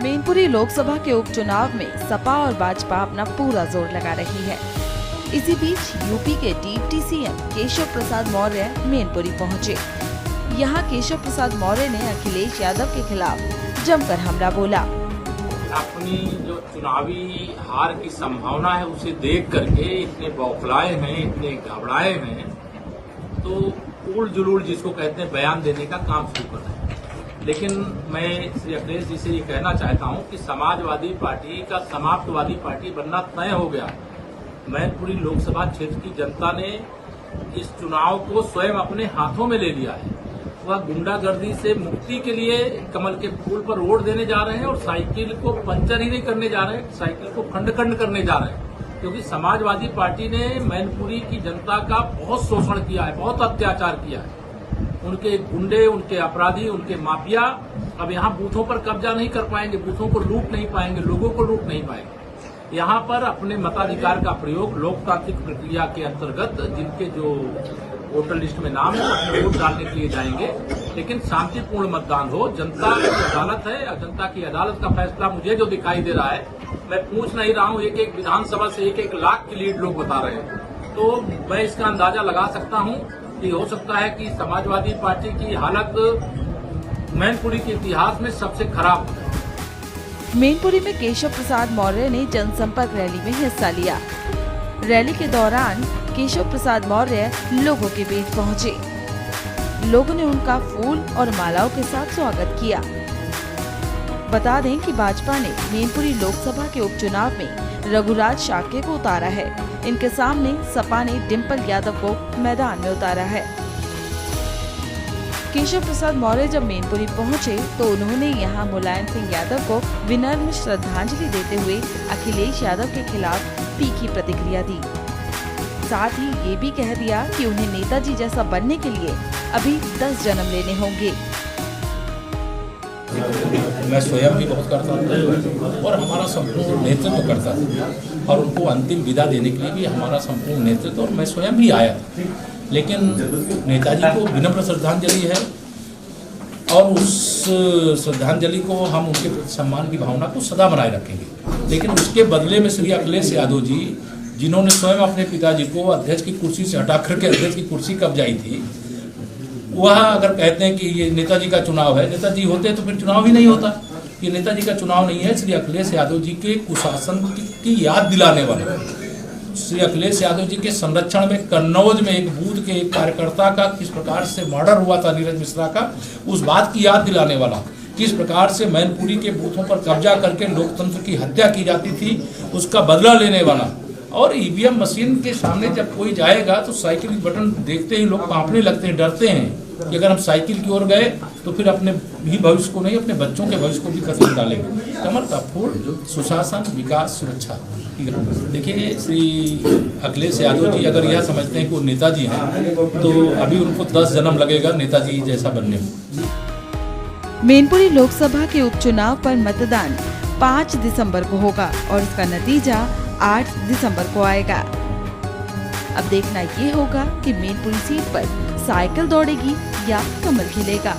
मैनपुरी लोकसभा के उपचुनाव में सपा और भाजपा अपना पूरा जोर लगा रही है। इसी बीच यूपी के डिप्टी सीएम केशव प्रसाद मौर्य मैनपुरी पहुंचे। यहां केशव प्रसाद मौर्य ने अखिलेश यादव के खिलाफ जमकर हमला बोला। अपनी जो चुनावी हार की संभावना है उसे देख करके इतने बौखलाए हैं, इतने घबराए हैं, तो उल जुलूल जिसको कहते हैं बयान देने का काम शुरू कर रहे हैं। लेकिन मैं श्री अखिलेश जी से ये कहना चाहता हूं कि समाजवादी पार्टी का समाप्तवादी पार्टी बनना तय हो गया। मैनपुरी लोकसभा क्षेत्र की जनता ने इस चुनाव को स्वयं अपने हाथों में ले लिया है। वह गुंडागर्दी से मुक्ति के लिए कमल के फूल पर वोट देने जा रहे हैं और साइकिल को पंचर ही नहीं करने जा रहे हैं, साइकिल को खंड खंड करने जा रहे हैं। क्योंकि समाजवादी पार्टी ने मैनपुरी की जनता का बहुत शोषण किया है, बहुत अत्याचार किया है। उनके गुंडे, उनके अपराधी, उनके माफिया अब यहाँ बूथों पर कब्जा नहीं कर पाएंगे, बूथों को लूट नहीं पाएंगे, लोगों को लूट नहीं पाएंगे। यहाँ पर अपने मताधिकार का प्रयोग लोकतांत्रिक प्रक्रिया के अंतर्गत जिनके जो वोटर लिस्ट में नाम है अपने वोट डालने के लिए जाएंगे, लेकिन शांतिपूर्ण मतदान हो। जनता की अदालत है, जनता की अदालत का फैसला मुझे जो दिखाई दे रहा है, मैं पूछ नहीं रहा हूं, एक एक विधानसभा से एक लाख की लीड लोग बता रहे हैं, तो मैं इसका अंदाजा लगा सकता हूं कि हो सकता है कि समाजवादी पार्टी की हालत मैनपुरी के इतिहास में सबसे खराब है। मैनपुरी में केशव प्रसाद मौर्य ने जनसंपर्क रैली में हिस्सा लिया। रैली के दौरान केशव प्रसाद मौर्य लोगों के बीच पहुंचे। लोगों ने उनका फूल और मालाओं के साथ स्वागत किया। बता दें कि भाजपा ने मैनपुरी लोकसभा के उपचुनाव में रघुराज शाक्य को उतारा है। इनके सामने सपा ने डिम्पल यादव को मैदान में उतारा है। केशव प्रसाद मौर्य जब मैनपुरी पहुंचे तो उन्होंने यहां मुलायम सिंह यादव को विनम्र श्रद्धांजलि देते हुए अखिलेश यादव के खिलाफ तीखी प्रतिक्रिया दी। साथ ही ये भी कह दिया कि उन्हें नेताजी जैसा बनने के लिए अभी 10 जन्म लेने होंगे। मैं स्वयं भी बहुत करता था और हमारा संपूर्ण नेतृत्व करता था और उनको अंतिम विदा देने के लिए भी हमारा संपूर्ण नेतृत्व और मैं स्वयं भी आया था। लेकिन नेताजी को विनम्र श्रद्धांजलि है और उस श्रद्धांजलि को हम उनके प्रति सम्मान की भावना को सदा बनाए रखेंगे। लेकिन उसके बदले में श्री अखिलेश यादव जी, जिन्होंने स्वयं अपने पिताजी को अध्यक्ष की कुर्सी से हटा करके अध्यक्ष की कुर्सी कब्जाई थी, वह अगर कहते हैं कि ये नेताजी का चुनाव है, नेताजी होते तो फिर चुनाव ही नहीं होता। ये नेताजी का चुनाव नहीं है, श्री अखिलेश यादव जी के कुशासन की याद दिलाने वाला। श्री अखिलेश यादव जी के संरक्षण में कन्नौज में एक बूथ के एक कार्यकर्ता का किस प्रकार से मर्डर हुआ था, नीरज मिश्रा का, उस बात की याद दिलाने वाला। किस प्रकार से मैनपुरी के बूथों पर कब्जा करके लोकतंत्र की हत्या की जाती थी, उसका बदला लेने वाला। और ईवीएम मशीन के सामने जब कोई जाएगा तो साइकिल की बटन देखते ही लोग कांपने लगते हैं, डरते हैं कि अगर हम साइकिल की ओर गए तो फिर अपने भी भविष्य को नहीं, अपने बच्चों के भविष्य को भी खतरे में डालेंगे। कमल का फूल, सुशासन, विकास, सुरक्षा। देखिए, श्री अखिलेश यादव जी अगर यह समझते हैं कि वो नेताजी हैं तो अभी उनको 10 जन्म लगेगा नेताजी जैसा बनने में। मैनपुरी लोकसभा के उपचुनाव पर मतदान 5 दिसंबर को होगा और इसका नतीजा 8 दिसंबर को आएगा। अब देखना ये होगा कि मैनपुरी सीट पर साइकिल दौड़ेगी या कमल खिलेगा।